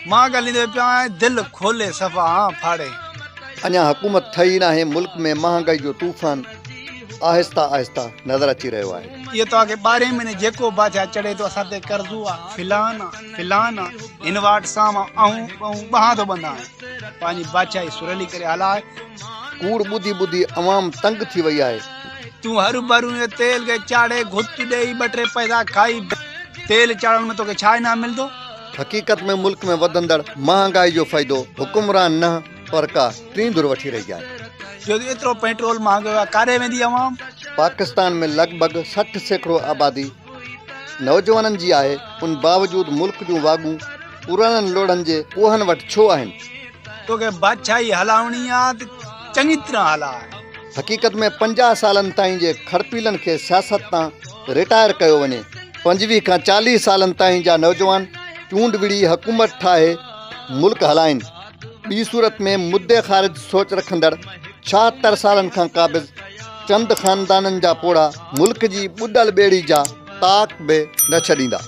मां ॻाल्हाईंदो पिया दिल खोले सफ़ा फाड़े। अञा हुकूमत ठही न आहे। मुल्क में महांगाई जो तूफ़ान आहिस्ता आहिस्ता नज़र अची रहियो आहे। इहो तव्हांखे 12 महीने जेको बादशाह चढ़े थो असां ते कर्ज़ो आहे, फिलान आहे फिलान आहे, हिन वटि सां ॿाहां थो बंदा पंहिंजी बादशाही सुरली करे हलाए। कूड़ ॿुधी ॿुधी अवाम तंग थी वई आहे। तूं हरू भरू तेल खे चाढ़े घुट ॾेई 2-3 पैसा खाई तेल चाढ़ण में तोखे छा इनाम मिलंदो? हक़ीक़त में मुल्क में वधंदड़ महांगाई जो फ़ाइदो हुकुमरान न पर का टींदुर वठी रही आहे। जो एतिरो पेट्रोल महांगो आहे, कारे वेंदी अवाम? पाकिस्तान में लगभग 60% आबादी नौजवाननि जी आहे। उन बावजूद मुल्क जूं वागूं पुराननि लोड़नि जे कोहनि वटि छो आहिनि? तोखे बादशाही हलावणी आहे त चङी तरह हलाए। हक़ीक़त में 50 सालनि ताईं जे खड़पीलनि खे सियासत तां रिटायर कयो वञे। 25 खां 40 सालनि ताईं जा नौजवान चूंड विड़ी हुकूमत ठाहे मुल्क हलाइनि। ॿी सूरत में मुद्दे ख़ारिज सोच रखंदड़ 76 सालनि खां क़ाबिज़ चंद ख़ानदाननि जा पोड़ा मुल्क जी ॿुॾल ॿेड़ी जा ताक बि न छॾींदा।